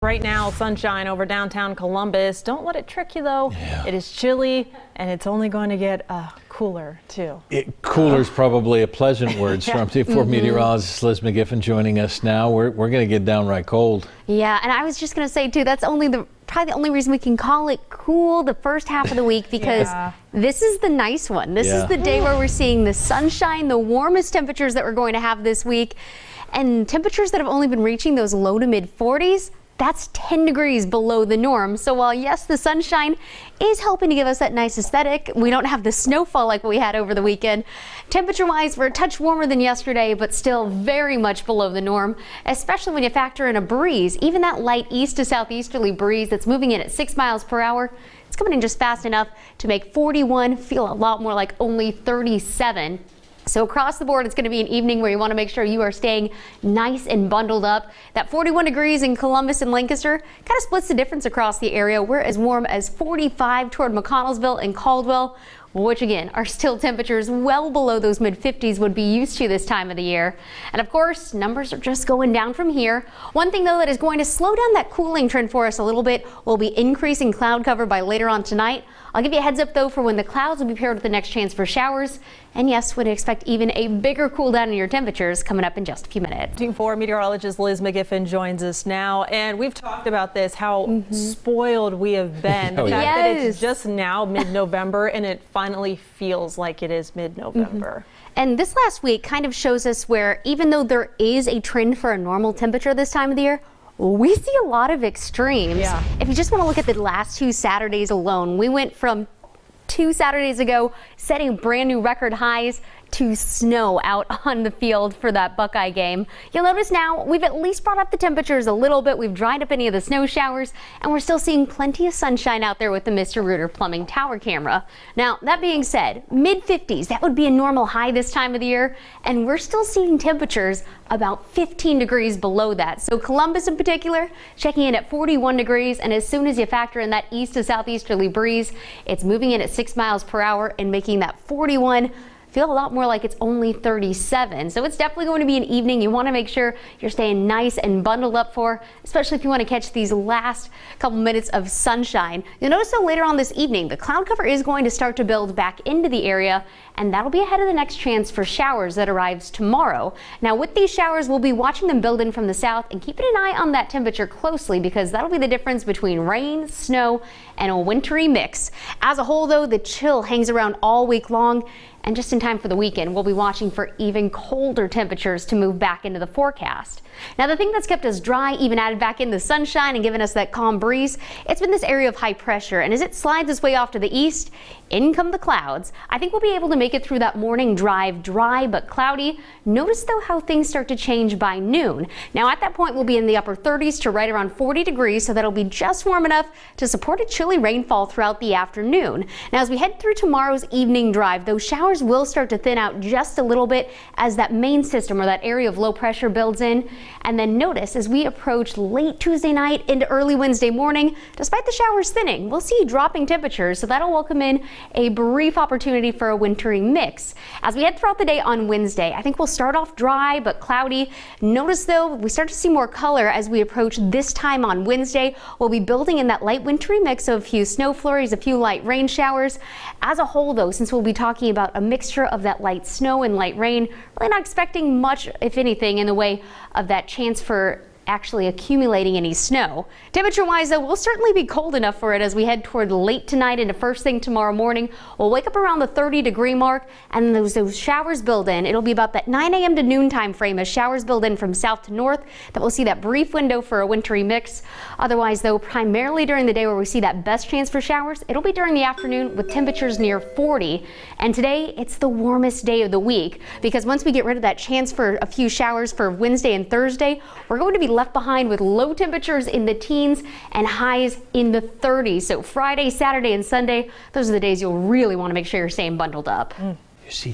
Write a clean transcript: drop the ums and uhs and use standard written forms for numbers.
Right now, sunshine over downtown Columbus. Don't let it trick you, though. Yeah. It is chilly, and it's only going to get cooler, too. Cooler is probably a pleasant word. For meteorologist Liz McGiffin joining us now. We're going to get downright cold. Yeah, and I was just going to say, too, that's probably the only reason we can call it cool the first half of the week, because this is the nice one. This is the day where we're seeing the sunshine, the warmest temperatures that we're going to have this week, and temperatures that have only been reaching those low to mid 40s. That's 10 degrees below the norm. So while yes, the sunshine is helping to give us that nice aesthetic, we don't have the snowfall like we had over the weekend. Temperature wise, we're a touch warmer than yesterday, but still very much below the norm, especially when you factor in a breeze. Even that light east to southeasterly breeze that's moving in at 6 miles per hour, it's coming in just fast enough to make 41 feel a lot more like only 37. So across the board, it's going to be an evening where you want to make sure you are staying nice and bundled up. That 41 degrees in Columbus and Lancaster kind of splits the difference across the area. We're as warm as 45 toward McConnellsville and Caldwell, which again are still temperatures well below those mid 50s would be used to this time of the year. And of course, numbers are just going down from here. One thing though that is going to slow down that cooling trend for us a little bit will be increasing cloud cover by later on tonight. I'll give you a heads up though for when the clouds will be paired with the next chance for showers. And yes, would expect even a bigger cool down in your temperatures coming up in just a few minutes. Team 4 meteorologist Liz McGiffin joins us now, and we've talked about this, how spoiled we have been. The fact that it's just now mid-November and it finally feels like it is mid-November. And this last week kind of shows us where even though there is a trend for a normal temperature this time of the year, we see a lot of extremes. If you just want to look at the last 2 Saturdays alone, we went from 2 Saturdays ago setting brand new record highs to snow out on the field for that Buckeye game. You'll notice now we've at least brought up the temperatures a little bit. We've dried up any of the snow showers, and we're still seeing plenty of sunshine out there with the Mr. Rooter Plumbing Tower camera. Now, that being said, mid 50s, that would be a normal high this time of the year, and we're still seeing temperatures about 15 degrees below that. So Columbus in particular, checking in at 41 degrees, and as soon as you factor in that east to southeasterly breeze, it's moving in at 6 miles per hour and making that 41 feel a lot more like it's only 37. So it's definitely going to be an evening you want to make sure you're staying nice and bundled up for, especially if you want to catch these last couple minutes of sunshine. You'll notice though later on this evening, the cloud cover is going to start to build back into the area, and that'll be ahead of the next chance for showers that arrives tomorrow. Now with these showers, we'll be watching them build in from the south and keeping an eye on that temperature closely, because that'll be the difference between rain, snow, and a wintry mix. As a whole though, the chill hangs around all week long, and just in time for the weekend, we'll be watching for even colder temperatures to move back into the forecast. Now, the thing that's kept us dry, even added back in the sunshine and given us that calm breeze, it's been this area of high pressure. And as it slides its way off to the east, in come the clouds. I think we'll be able to make it through that morning drive dry but cloudy. Notice though how things start to change by noon. Now at that point, we'll be in the upper 30s to right around 40 degrees, so that'll be just warm enough to support a chilly rainfall throughout the afternoon. Now as we head through tomorrow's evening drive, those showers will start to thin out just a little bit as that main system or that area of low pressure builds in. And then notice as we approach late Tuesday night into early Wednesday morning, despite the showers thinning, we'll see dropping temperatures, so that'll welcome in a brief opportunity for a wintry mix. As we head throughout the day on Wednesday, I think we'll start off dry but cloudy. Notice though, we start to see more color as we approach this time on Wednesday. We'll be building in that light wintry mix of a few snow flurries, a few light rain showers. As a whole though, since we'll be talking about a mixture of that light snow and light rain, really not expecting much, if anything, in the way of that chance for actually accumulating any snow. Temperature wise though, we'll certainly be cold enough for it as we head toward late tonight into first thing tomorrow morning. We'll wake up around the 30-degree mark, and those showers build in. It'll be about that 9 a.m. to noon time frame as showers build in from south to north that we'll see that brief window for a wintry mix. Otherwise though, primarily during the day where we see that best chance for showers, it'll be during the afternoon with temperatures near 40. And today it's the warmest day of the week, because once we get rid of that chance for a few showers for Wednesday and Thursday, we're going to be left behind with low temperatures in the teens and highs in the 30s. So Friday, Saturday, and Sunday, those are the days you'll really want to make sure you're staying bundled up. You see